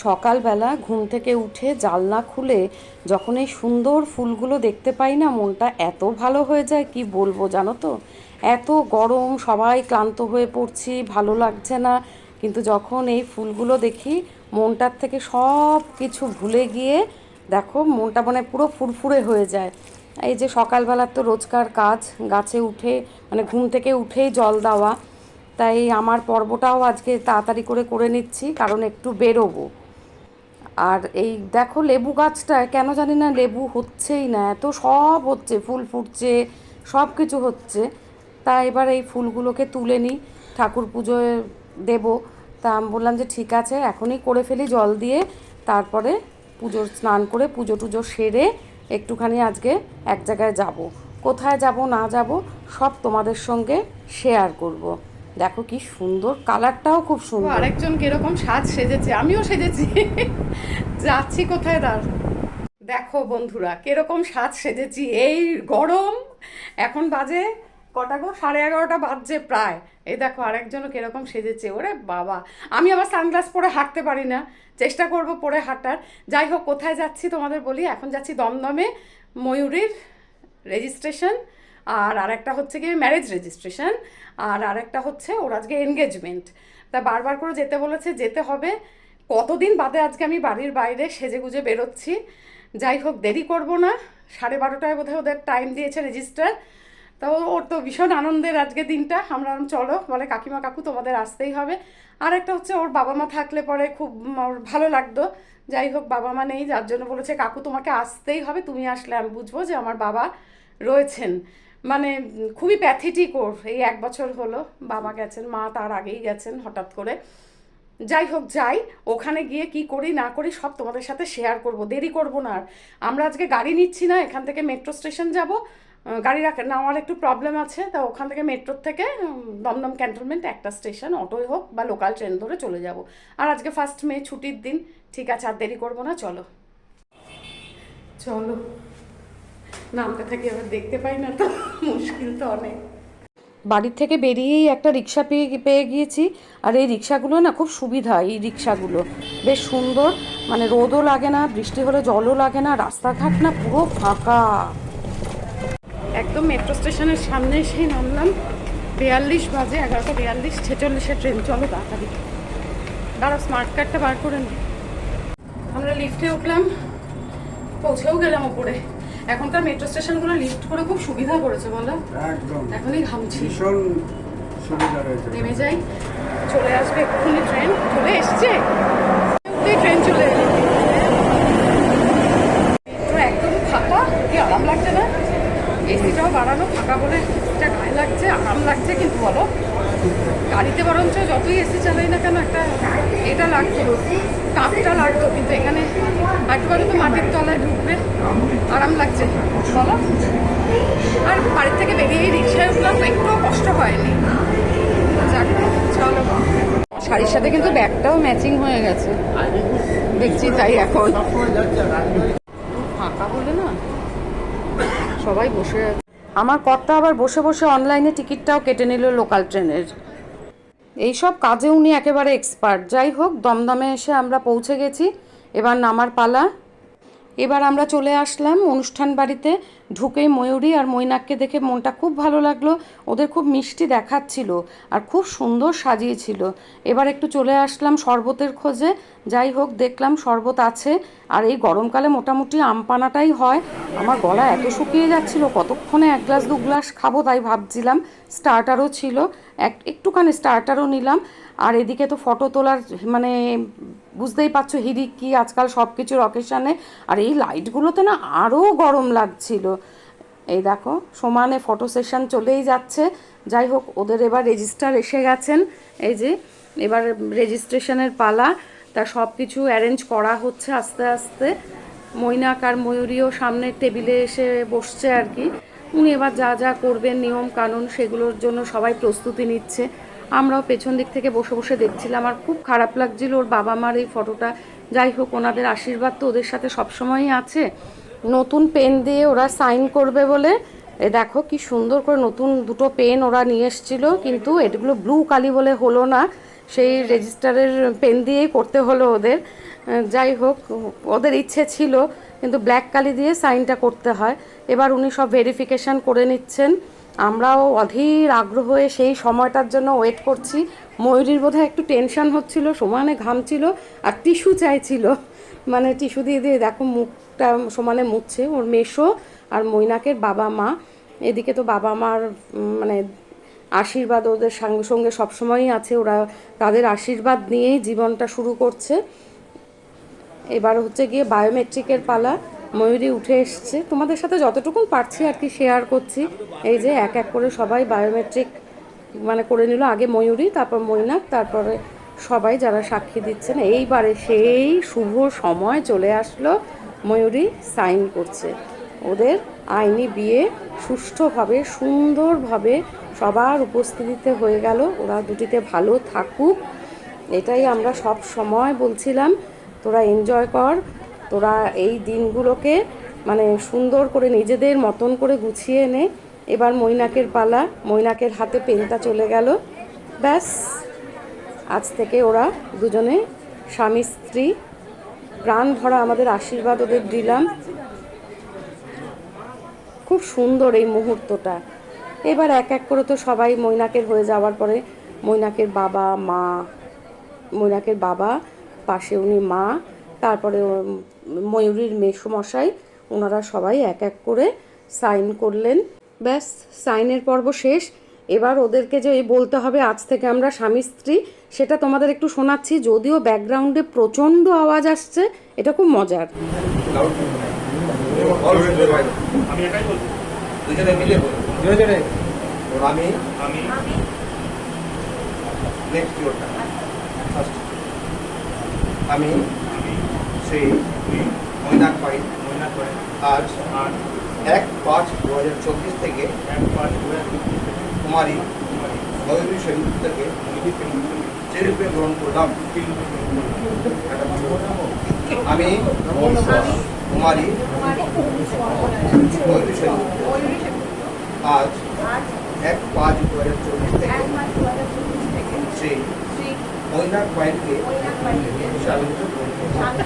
সকালবেলা ঘুম থেকে উঠে জানলা খুলে যখন এই সুন্দর ফুলগুলো দেখতে পাই না, মনটা এত ভালো হয়ে যায় কি বলবো জানো তো। এত গরম, সবাই ক্লান্ত হয়ে পড়ছি, ভালো লাগছে না, কিন্তু যখন এই ফুলগুলো দেখি মনটার থেকে সব কিছু ভুলে গিয়ে দেখো মনটা মানে পুরো ফুরফুরে হয়ে যায়। এই যে সকালবেলার তো রোজকার কাজ, গাছে উঠে মানে ঘুম থেকে উঠেই জল দেওয়া, তাই আমার পর্বটাও আজকে তাড়াতাড়ি করে করে নিচ্ছি, কারণ একটু বেরোবো। আর এই দেখো লেবু গাছটায় কেন জানি না লেবু হচ্ছেই না, এত সব হচ্ছে, ফুল ফুটছে, সব কিছু হচ্ছে। তা এবার এই ফুলগুলোকে তুলে নিই, ঠাকুর পুজোয় দেবো। তা আমি বললাম যে ঠিক আছে এখনই করে ফেলি জল দিয়ে, তারপরে পুজোর স্নান করে পুজো টুজো সেরে একটুখানি আজকে এক জায়গায় যাব। কোথায় যাব না যাব সব তোমাদের সঙ্গে শেয়ার করব। দেখো কি সুন্দর, কালারটাও খুব সুন্দর। আরেকজন কিরকম সাজ সেজেছে, আমিও সেজেছি। যাচ্ছি কোথায় দাঁড়, দেখো বন্ধুরা কিরকম সাজ সেজেছি। এই গরম, এখন বাজে কটা গো, 11:30 বাজছে প্রায়। এই দেখো আরেকজনও কিরকম সেজেছে, ওরে বাবা। আমি আবার সানগ্লাস পরে হাঁটতে পারি না, চেষ্টা করব পরে হাঁটার। যাই হোক, কোথায় যাচ্ছি তোমাদের বলি। এখন যাচ্ছি দমদমে, ময়ূরীর রেজিস্ট্রেশন, আর আরেকটা হচ্ছে কি ম্যারেজ রেজিস্ট্রেশন, আর আরেকটা হচ্ছে ওর আজকে এনগেজমেন্ট। তা বারবার করে যেতে বলেছে, যেতে হবে। কতদিন বাদে আজকে আমি বাড়ির বাইরে সেজে গুজে বেরোচ্ছি। যাই হোক, দেরি করব না, 12:30 বোধহয় ওদের টাইম দিয়েছে রেজিস্টার। তো ওর তো ভীষণ আনন্দের আজকে দিনটা। আমরা চলো বলে, কাকিমা কাকু তোমাদের আসতেই হবে। আর একটা হচ্ছে ওর বাবা মা থাকলে পরে খুব ওর ভালো লাগতো। যাই হোক, বাবা মা নেই, যার জন্য বলেছে কাকু তোমাকে আসতেই হবে, তুমি আসলে আমি বুঝবো যে আমার বাবা রয়েছেন। মানে খুবই প্যাথেটিক ওর, এই 1 বছর হলো বাবা গেছেন, মা তার আগেই গেছেন হঠাৎ করে। যাই হোক, যাই, ওখানে গিয়ে কি করি না করি সব তোমাদের সাথে শেয়ার করব, দেরি করব না আর। আমরা আজকে গাড়ি নিচ্ছি না, এখান থেকে মেট্রো স্টেশন যাব। গাড়ি নেওয়ার একটু প্রবলেম আছে, তা ওখান থেকে মেট্রোর থেকে দমদম ক্যান্টনমেন্ট একটা স্টেশন, অটোই হোক বা লোকাল ট্রেন ধরে চলে যাব। আর আজকে 1 মে ছুটির দিন, ঠিক আছে, আর দেরি করবো না, চলো চলো। নামতে থাকি, আবার দেখতে পাই না তো, মুশকিল তো অনেক। বাড়ির থেকে বেরিয়েই একটা রিক্সা পেয়ে গিয়েছি। আর এই রিক্সাগুলো না খুব সুবিধা, এই রিক্সাগুলো বেশ সুন্দর, মানে রোদও লাগে না, বৃষ্টি হলে জলও লাগে না, রাস্তাঘাট না পুরো ফাঁকা। একদম মেট্রো স্টেশনের সামনে এসেই নামলাম। 42 বাজে, 11:42, 46-এর ট্রেন। চলো তাড়াতাড়ি, দাঁড়াও স্মার্ট কার্ডটা বার করে নিই। আমরা লিফটে উঠলাম, পৌঁছেও গেলাম ওপরে। এখনকার মেট্রো স্টেশনগুলো লিফট করে খুব সুবিধা করেছে বলো, একদম। এখনই ঘামছি, ভীষণ সুবিধা রয়েছে। নেমে যাই, চলে আসবে এক্ষুনি ট্রেন, চলে এসছে, ট্রেন চলে এলো। একদম ফাঁকা, কি আরাম লাগছে না, এসিটাও বাড়ানো, ফাঁকা বলে এটা গায়ে লাগছে, আরাম লাগছে। কিন্তু বলো, গাড়িতে বরঞ্চ যতই এসি চালাই না কেন একটা এটা লাগতো, কাঁপটা লাগতো, কিন্তু এখানে একবারে তো মাটির তলায় ঢুকবে, আরাম লাগছে বলো। আর বাড়ির থেকে বেরিয়েই রিক্সায় উঠলাম, তো একটুও কষ্ট হয়নি। যাক, চলো। শাড়ির সাথে কিন্তু ব্যাগটাও ম্যাচিং হয়ে গেছে দেখছি, তাই এখন ফাঁকা বলে না সবাই বসে আছে। আমার কর্তা আবার বসে বসে অনলাইনে টিকিটটাও কেটে নিল লোকাল ট্রেনের। এইসব কাজে উনি একেবারে এক্সপার্ট। যাই হোক, দমদমে এসে আমরা পৌঁছে গেছি, এবার নামার পালা। এবার আমরা চলে আসলাম অনুষ্ঠান বাড়িতে। ঢুকেই ময়ূরী আর মৈনাককে দেখে মনটা খুব ভালো লাগলো, ওদের খুব মিষ্টি দেখাচ্ছিল আর খুব সুন্দর সাজিয়েছিল। এবার একটু চলে আসলাম শরবতের খোঁজে। যাই হোক, দেখলাম শরবত আছে, আর এই গরমকালে মোটামুটি আমপানাটাই হয়। আমার গলা এত শুকিয়ে যাচ্ছিল, কতক্ষণে 1 গ্লাস 2 গ্লাস খাবো তাই ভাবছিলাম। স্টার্টারও ছিল, একটুখানি স্টার্টারও নিলাম। আর এদিকে তো ফটো তোলার মানে বুঝতেই পারছো হিড়িক কি আজকাল সব কিছুর অকেশানে। আর এই লাইটগুলোতে না আরও গরম লাগছিল। এই দেখো সমানে ফটো সেশন চলেই যাচ্ছে। যাই হোক, ওদের এবার রেজিস্টার এসে গেছেন, এই যে এবার রেজিস্ট্রেশনের পালা। তা সব কিছু অ্যারেঞ্জ করা হচ্ছে আস্তে আস্তে। মৈনাক আর ময়ূরীও সামনের টেবিলে এসে বসছে আর কি। উনি এবার যা যা করবেন নিয়ম কানুন সেগুলোর জন্য সবাই প্রস্তুতি নিচ্ছে। আমরাও পেছন দিক থেকে বসে বসে দেখছিলাম, আর খুব খারাপ লাগছিল ওর বাবা মার এই ফটোটা। যাই হোক, ওনাদের আশীর্বাদ তো ওদের সাথে সবসময়ই আছে। নতুন পেন দিয়ে ওরা সাইন করবে বলে এ দেখো কি সুন্দর করে নতুন 2টো পেন ওরা নিয়ে এসেছিলো, কিন্তু এগুলো ব্লু কালি বলে হলো না। সেই রেজিস্টারের পেন দিয়েই করতে হলো ওদের। যাই হোক, ওদের ইচ্ছে ছিল, কিন্তু ব্ল্যাক কালি দিয়ে সাইনটা করতে হয়। এবার উনি সব ভেরিফিকেশান করে নিচ্ছেন, আমরাও অধীর আগ্রহে সেই সময়টার জন্য ওয়েট করছি। ময়ূরীর বোধহয় একটু টেনশন হচ্ছিল, সমানে ঘামছিল আর টিস্যু চাইছিল, মানে টিস্যু দিয়ে দিয়ে দেখো মুখটা সমানে মুছছে। ওর মেশো আর মৈনাকের বাবা মা, এদিকে তো বাবা মার মানে আশীর্বাদ ওদের সঙ্গে সঙ্গে সবসময়ই আছে, ওরা তাদের আশীর্বাদ নিয়েই জীবনটা শুরু করছে। এবার হচ্ছে গিয়ে বায়োমেট্রিকের পালা। ময়ূরী উঠে এসছে, তোমাদের সাথে যতটুকু পারছি আর কি শেয়ার করছি। এই যে এক এক করে সবাই বায়োমেট্রিক মানে করে নিল, আগে ময়ূরী, তারপর মৈনাক, তারপরে সবাই যারা সাক্ষী দিচ্ছেন। এইবারে সেই শুভ সময় চলে আসলো, ময়ূরী সাইন করছে। ওদের আইনি বিয়ে সুষ্ঠুভাবে সুন্দরভাবে সবার উপস্থিতিতে হয়ে গেল। ওরা দুটিতে ভালো থাকুক, এটাই আমরা সব সময় বলছিলাম। তোরা এনজয় কর, তোরা এই দিনগুলোকে মানে সুন্দর করে নিজেদের মতন করে গুছিয়ে নে। এবার মৈনাকের পালা, মৈনাকের হাতে পেনটা চলে গেল। ব্যাস, আজ থেকে ওরা দুজনে স্বামী স্ত্রী। প্রাণ ভরা আমাদের আশীর্বাদ ওদের দিলাম। খুব সুন্দর এই মুহূর্তটা। এবার এক এক করে তো সবাই মৈনাকের হয়ে যাওয়ার পরে মৈনাকের বাবা মা, মৈনাকের বাবা, পাশে উনি মা, তারপরে ময়ূরীর মেসোমশাই, ওনারা সবাই এক এক করে সাইন করলেন। ব্যাস, সাইনের পর্ব শেষ। এবার ওদেরকে যে বলতে হবে আজ থেকে আমরা স্বামী স্ত্রী, সেটা তোমাদের একটু শোনাচ্ছি, যদিও ব্যাকগ্রাউন্ডে প্রচণ্ড আওয়াজ আসছে, এটা খুব মজার। আমি শ্রী মৈনাক পাইন আজ 1/5/2024 থেকে কুমারী ময়ূরী সেনগুপ্তকে চিররূপে গ্রহণ করলাম। আমি কুমারী ময়ূরী সেনগুপ্ত আজ 1/5/2024 থেকে শ্রী মৈনাক পাইনকে স্বামীরূপে গ্রহণ করলাম।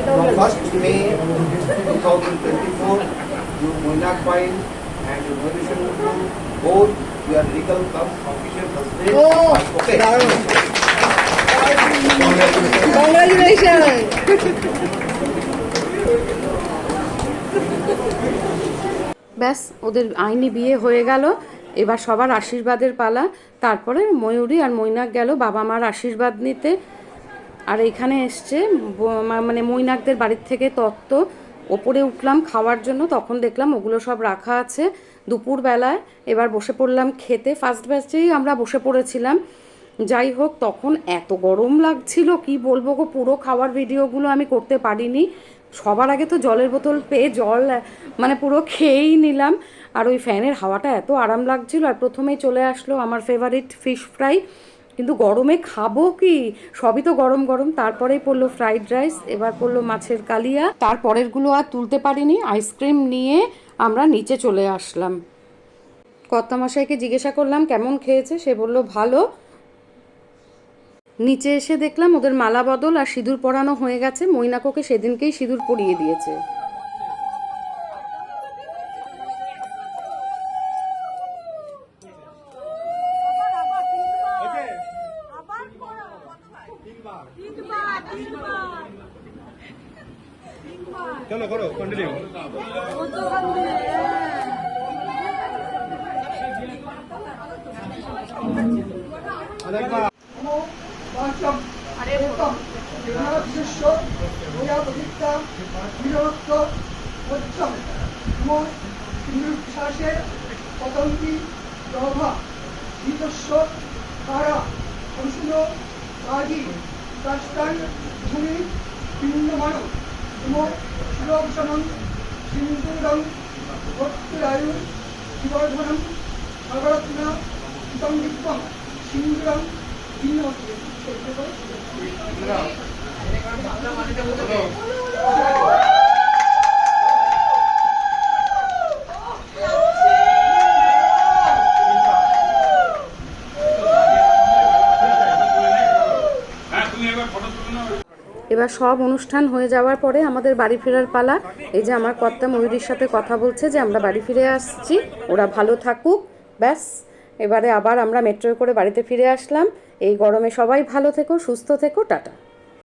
From 1st May 2024, you Mৈনাক Pain and you Mayuri Sengupta, both your legal come official husband. Okay. Congratulations! ব্যাস, ওদের আইনি বিয়ে হয়ে গেল। এবার সবার আশীর্বাদের পালা। তারপরে ময়ূরী আর মৈনাক গেল বাবা মার আশীর্বাদ নিতে। আর এখানে এসছে মানে মৈনাকদের বাড়ির থেকে তত্ত্ব, ওপরে উঠলাম খাওয়ার জন্য, তখন দেখলাম ওগুলো সব রাখা আছে দুপুরবেলায়। এবার বসে পড়লাম খেতে, ফার্স্ট ব্যাচেই আমরা বসে পড়েছিলাম। যাই হোক, তখন এত গরম লাগছিল কি বলবো গো, পুরো খাওয়ার ভিডিওগুলো আমি করতে পারিনি। সবার আগে তো জলের বোতল পেয়ে জল মানে পুরো খেয়েই নিলাম। আর ওই ফ্যানের হাওয়াটা এত আরাম লাগছিল। আর প্রথমেই চলে আসলো আমার ফেভারিট ফিশ ফ্রাই, কিন্তু গরমে খাবো কি, সবই তো গরম গরম। তারপরেই পড়লো ফ্রাইড রাইস, এবার পড়লো মাছের কালিয়া। তারপরেরগুলো আর তুলতে পারিনি। আইসক্রিম নিয়ে আমরা নিচে চলে আসলাম। কর্তামশাইকে জিজ্ঞাসা করলাম কেমন খেয়েছে, সে বললো ভালো। নিচে এসে দেখলাম ওদের মালা বদল আর সিঁদুর পরানো হয়ে গেছে। মৈনাককে সেদিনকেই সিঁদুর পরিয়ে দিয়েছে। চলো করো কন্টিনিউ। পতঙ্গী প্রভা শীতস্ব তারা অংশুল কাজী কাষ্টান ভূমি পিণ্ডমান সুলোচনম সিন্ধুরম ভক্তুরায়ু শিবর্ধনম সাগরত্ন সুতঙ্গিত্বম সিন্ধুরম এবার সব অনুষ্ঠান হয়ে যাওয়ার পরে আমাদের বাড়ি ফেরার পালা। এই যে আমার কর্তা ময়ূরীর সাথে কথা বলছে যে আমরা বাড়ি ফিরে আসছি, ওরা ভালো থাকুক, ব্যাস। এবারে আবার আমরা মেট্রোয় করে বাড়িতে ফিরে আসলাম। এই গরমে সবাই ভালো থেকো, সুস্থ থেকো, টাটা।